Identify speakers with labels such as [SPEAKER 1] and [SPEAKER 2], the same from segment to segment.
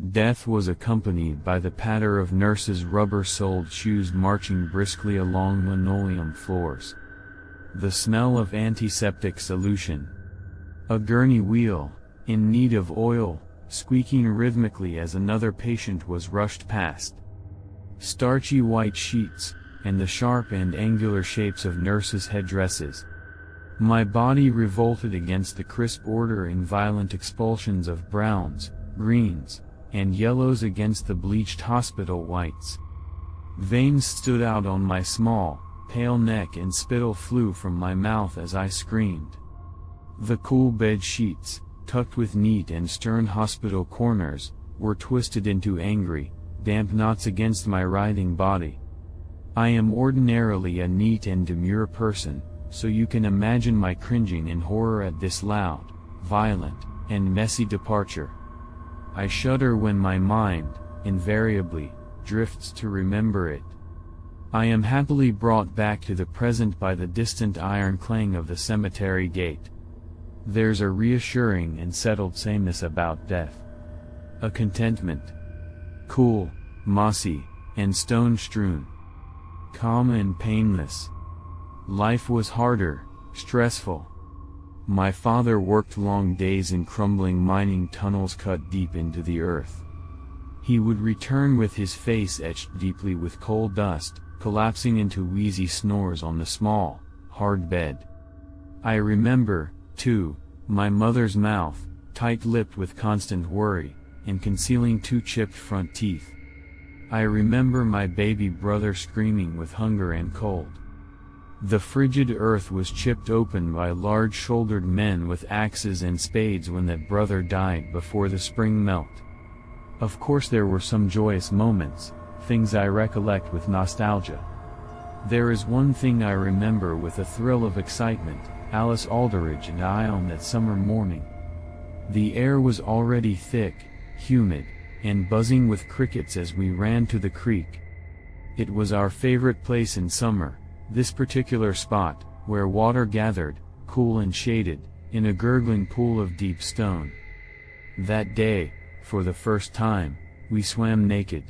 [SPEAKER 1] Death was accompanied by the patter of nurses' rubber-soled shoes marching briskly along linoleum floors. The smell of antiseptic solution. A gurney wheel, in need of oil, squeaking rhythmically as another patient was rushed past. Starchy white sheets, and the sharp and angular shapes of nurses' headdresses. My body revolted against the crisp order in violent expulsions of browns, greens, and yellows against the bleached hospital whites. Veins stood out on my small, pale neck and spittle flew from my mouth as I screamed. The cool bed sheets, tucked with neat and stern hospital corners, were twisted into angry, damp knots against my writhing body. I am ordinarily a neat and demure person, so you can imagine my cringing in horror at this loud, violent, and messy departure. I shudder when my mind, invariably, drifts to remember it. I am happily brought back to the present by the distant iron clang of the cemetery gate. There's a reassuring and settled sameness about death. A contentment. Cool, mossy, and stone-strewn. Calm and painless. Life was harder, stressful. My father worked long days in crumbling mining tunnels cut deep into the earth. He would return with his face etched deeply with coal dust, collapsing into wheezy snores on the small, hard bed. I remember, too, my mother's mouth, tight-lipped with constant worry, and concealing two chipped front teeth. I remember my baby brother screaming with hunger and cold. The frigid earth was chipped open by large-shouldered men with axes and spades when that brother died before the spring melt. Of course there were some joyous moments, things I recollect with nostalgia. There is one thing I remember with a thrill of excitement: Alice Aldridge and I on that summer morning. The air was already thick, humid, and buzzing with crickets as we ran to the creek. It was our favorite place in summer, this particular spot, where water gathered, cool and shaded, in a gurgling pool of deep stone. That day, for the first time, we swam naked.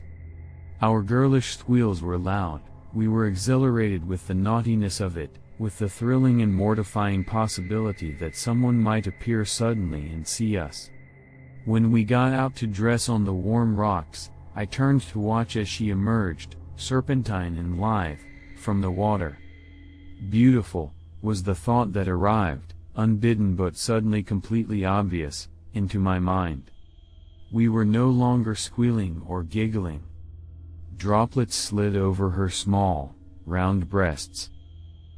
[SPEAKER 1] Our girlish squeals were loud, we were exhilarated with the naughtiness of it, with the thrilling and mortifying possibility that someone might appear suddenly and see us. When we got out to dress on the warm rocks, I turned to watch as she emerged, serpentine and lithe, from the water. Beautiful, was the thought that arrived, unbidden but suddenly completely obvious, into my mind. We were no longer squealing or giggling. Droplets slid over her small, round breasts.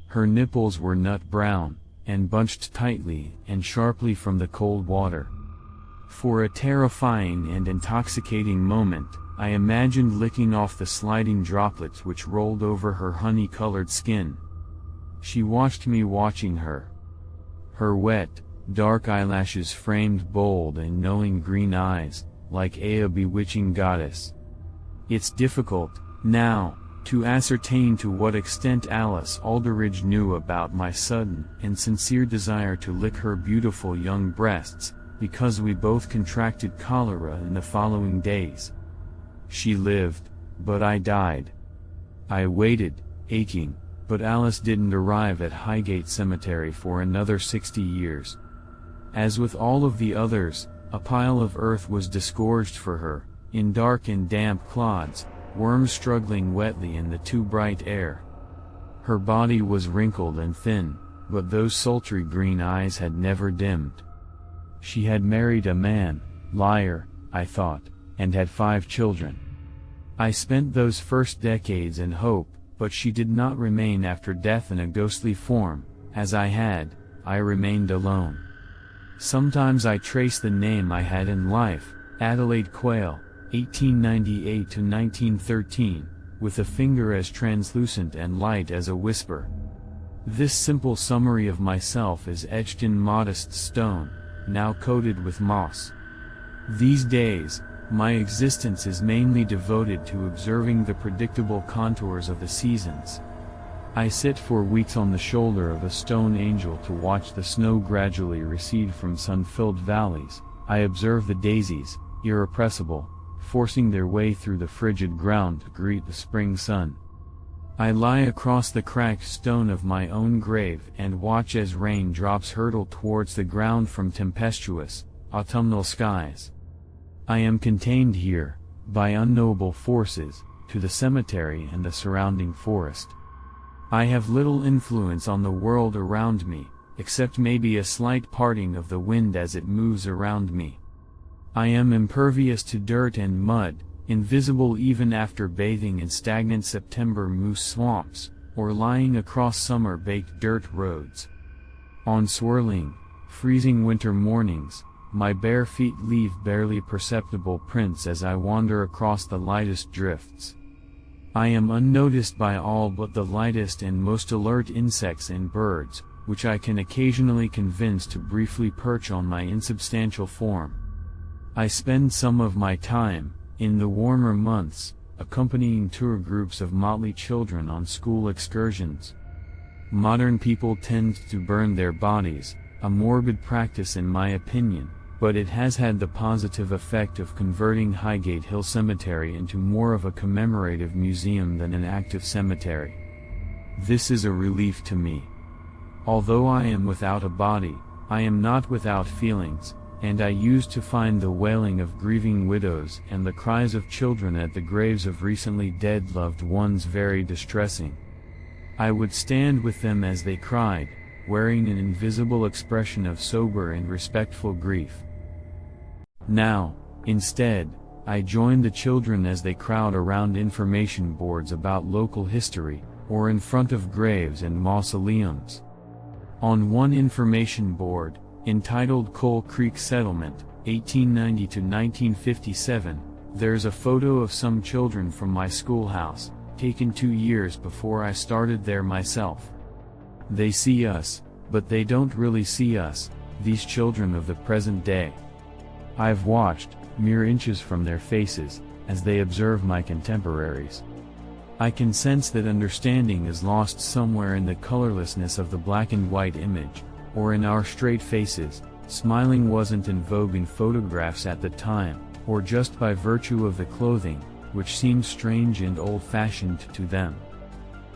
[SPEAKER 1] Her nipples were nut brown, and bunched tightly and sharply from the cold water. For a terrifying and intoxicating moment, I imagined licking off the sliding droplets which rolled over her honey-colored skin. She watched me watching her. Her wet, dark eyelashes framed bold and knowing green eyes, like a bewitching goddess. It's difficult, now, to ascertain to what extent Alice Aldridge knew about my sudden and sincere desire to lick her beautiful young breasts, because we both contracted cholera in the following days. She lived, but I died. I waited, aching, but Alice didn't arrive at Highgate Cemetery for another 60 years. As with all of the others, a pile of earth was disgorged for her, in dark and damp clods, worms struggling wetly in the too bright air. Her body was wrinkled and thin, but those sultry green eyes had never dimmed. She had married a man, liar, I thought, and had 5 children. I spent those first decades in hope, but she did not remain after death in a ghostly form. As I remained alone. Sometimes I trace the name I had in life, Adelaide Quayle, 1898 to 1913, with a finger as translucent and light as a whisper. This simple summary of myself is etched in modest stone, now coated with moss. These days, my existence is mainly devoted to observing the predictable contours of the seasons. I sit for weeks on the shoulder of a stone angel to watch the snow gradually recede from sun-filled valleys. I observe the daisies, irrepressible, forcing their way through the frigid ground to greet the spring sun. I lie across the cracked stone of my own grave and watch as raindrops hurtle towards the ground from tempestuous, autumnal skies. I am contained here, by unknowable forces, to the cemetery and the surrounding forest. I have little influence on the world around me, except maybe a slight parting of the wind as it moves around me. I am impervious to dirt and mud, invisible even after bathing in stagnant September moose swamps, or lying across summer-baked dirt roads. On swirling, freezing winter mornings, my bare feet leave barely perceptible prints as I wander across the lightest drifts. I am unnoticed by all but the lightest and most alert insects and birds, which I can occasionally convince to briefly perch on my insubstantial form. I spend some of my time, in the warmer months, accompanying tour groups of motley children on school excursions. Modern people tend to burn their bodies, a morbid practice in my opinion, but it has had the positive effect of converting Highgate Hill Cemetery into more of a commemorative museum than an active cemetery. This is a relief to me. Although I am without a body, I am not without feelings, and I used to find the wailing of grieving widows and the cries of children at the graves of recently dead loved ones very distressing. I would stand with them as they cried, wearing an invisible expression of sober and respectful grief. Now, instead, I join the children as they crowd around information boards about local history, or in front of graves and mausoleums. On one information board, entitled Coal Creek Settlement, 1890 to 1957, there's a photo of some children from my schoolhouse, taken 2 years before I started there myself. They see us, but they don't really see us, these children of the present day. I've watched, mere inches from their faces, as they observe my contemporaries. I can sense that understanding is lost somewhere in the colorlessness of the black and white image, or in our straight faces. Smiling wasn't in vogue in photographs at the time, or just by virtue of the clothing, which seemed strange and old-fashioned to them.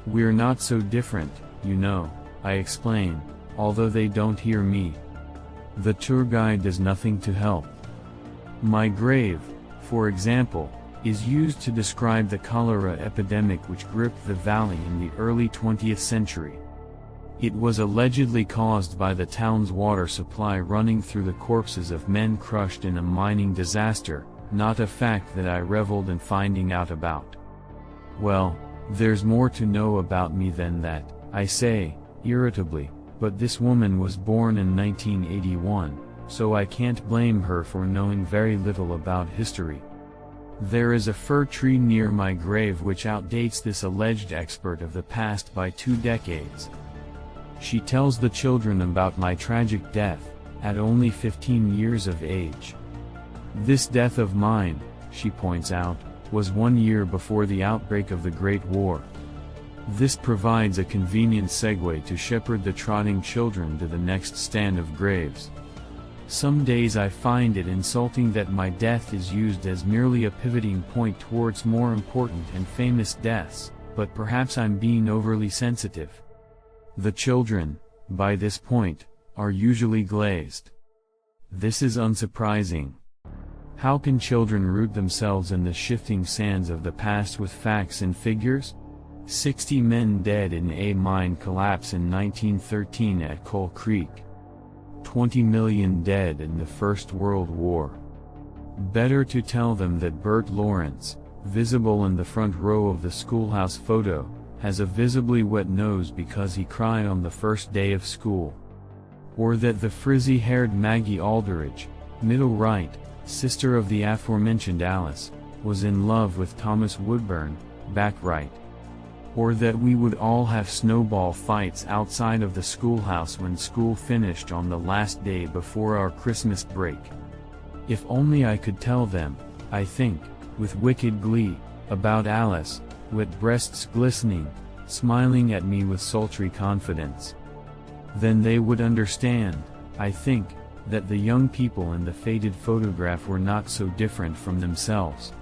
[SPEAKER 1] We're not so different, you know, I explain, although they don't hear me. The tour guide does nothing to help. My grave, for example, is used to describe the cholera epidemic which gripped the valley in the early 20th century. It was allegedly caused by the town's water supply running through the corpses of men crushed in a mining disaster, not a fact that I reveled in finding out about. Well, there's more to know about me than that, I say, irritably, but this woman was born in 1981, so I can't blame her for knowing very little about history. There is a fir tree near my grave which outdates this alleged expert of the past by 2 decades. She tells the children about my tragic death, at only 15 years of age. This death of mine, she points out, was 1 year before the outbreak of the Great War. This provides a convenient segue to shepherd the trotting children to the next stand of graves. Some days I find it insulting that my death is used as merely a pivoting point towards more important and famous deaths, but perhaps I'm being overly sensitive. The children, by this point, are usually glazed. This is unsurprising. How can children root themselves in the shifting sands of the past with facts and figures? 60 men dead in a mine collapse in 1913 at Coal Creek. 20 million dead in the First World War. Better to tell them that Bert Lawrence, visible in the front row of the schoolhouse photo, has a visibly wet nose because he cried on the first day of school. Or that the frizzy-haired Maggie Aldridge, middle right, sister of the aforementioned Alice, was in love with Thomas Woodburn, back right. Or that we would all have snowball fights outside of the schoolhouse when school finished on the last day before our Christmas break. If only I could tell them, I think, with wicked glee, about Alice, wet breasts glistening, smiling at me with sultry confidence. Then they would understand, I think, that the young people in the faded photograph were not so different from themselves.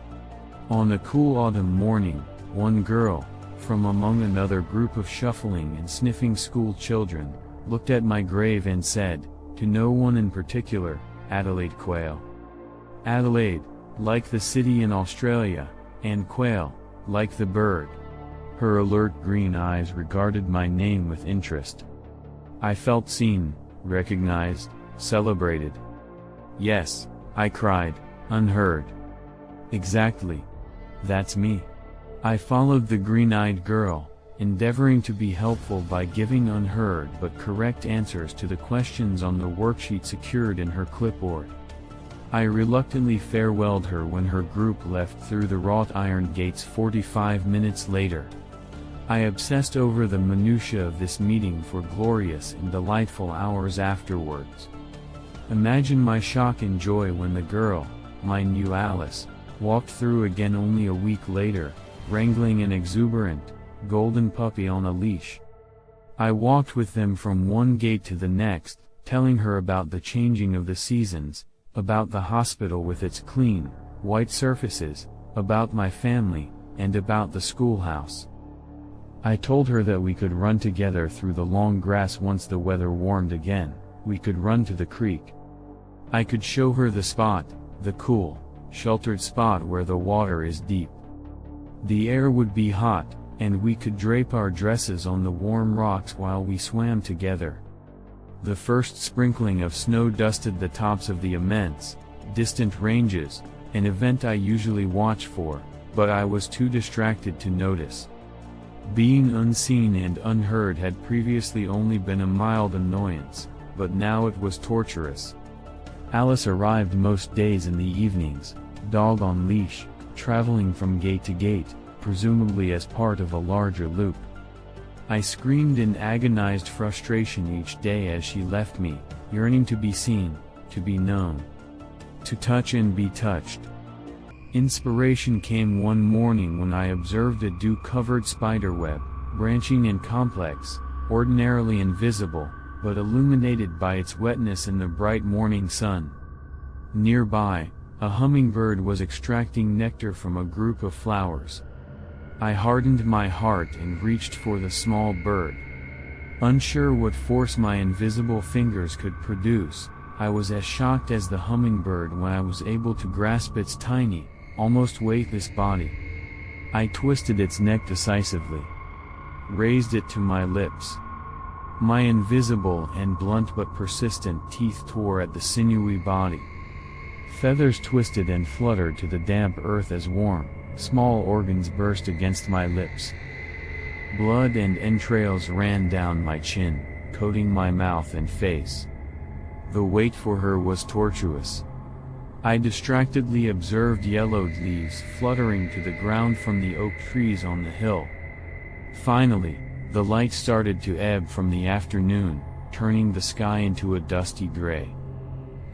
[SPEAKER 1] On a cool autumn morning, one girl, from among another group of shuffling and sniffing school children, looked at my grave and said, to no one in particular, Adelaide Quayle. Adelaide, like the city in Australia, and Quayle, like the bird. Her alert green eyes regarded my name with interest. I felt seen, recognized, celebrated. Yes, I cried, unheard. Exactly. That's me. I followed the green-eyed girl, endeavoring to be helpful by giving unheard but correct answers to the questions on the worksheet secured in her clipboard. I reluctantly farewelled her when her group left through the wrought iron gates 45 minutes later. I obsessed over the minutiae of this meeting for glorious and delightful hours afterwards. Imagine my shock and joy when the girl, my new Alice, walked through again only a week later, wrangling an exuberant, golden puppy on a leash. I walked with them from one gate to the next, telling her about the changing of the seasons, about the hospital with its clean, white surfaces, about my family, and about the schoolhouse. I told her that we could run together through the long grass once the weather warmed again, we could run to the creek. I could show her the spot, the cool, sheltered spot where the water is deep. The air would be hot, and we could drape our dresses on the warm rocks while we swam together. The first sprinkling of snow dusted the tops of the immense, distant ranges, an event I usually watch for, but I was too distracted to notice. Being unseen and unheard had previously only been a mild annoyance, but now it was torturous. Alice arrived most days in the evenings, dog on leash, traveling from gate to gate, presumably as part of a larger loop. I screamed in agonized frustration each day as she left me, yearning to be seen, to be known, to touch and be touched. Inspiration came one morning when I observed a dew-covered spiderweb, branching and complex, ordinarily invisible, but illuminated by its wetness in the bright morning sun. Nearby, a hummingbird was extracting nectar from a group of flowers. I hardened my heart and reached for the small bird. Unsure what force my invisible fingers could produce, I was as shocked as the hummingbird when I was able to grasp its tiny, almost weightless body. I twisted its neck decisively, raised it to my lips. My invisible and blunt but persistent teeth tore at the sinewy body. Feathers twisted and fluttered to the damp earth as warm, small organs burst against my lips. Blood and entrails ran down my chin, coating my mouth and face. The wait for her was tortuous. I distractedly observed yellowed leaves fluttering to the ground from the oak trees on the hill. Finally, the light started to ebb from the afternoon, turning the sky into a dusty gray.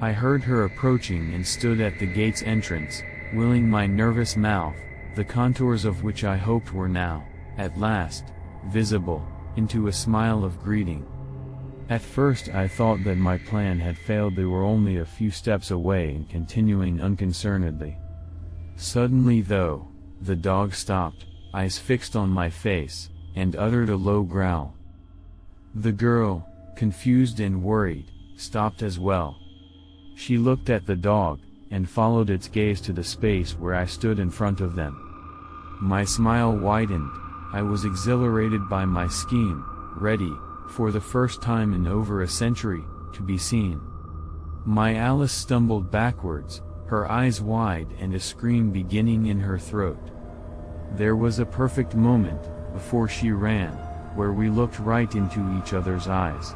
[SPEAKER 1] I heard her approaching and stood at the gate's entrance, willing my nervous mouth, the contours of which I hoped were now, at last, visible, into a smile of greeting. At first I thought that my plan had failed. They were only a few steps away and continuing unconcernedly. Suddenly though, the dog stopped, eyes fixed on my face, and uttered a low growl. The girl, confused and worried, stopped as well. She looked at the dog, and followed its gaze to the space where I stood in front of them. My smile widened. I was exhilarated by my scheme, ready, for the first time in over a century, to be seen. My Alice stumbled backwards, her eyes wide and a scream beginning in her throat. There was a perfect moment, before she ran, where we looked right into each other's eyes.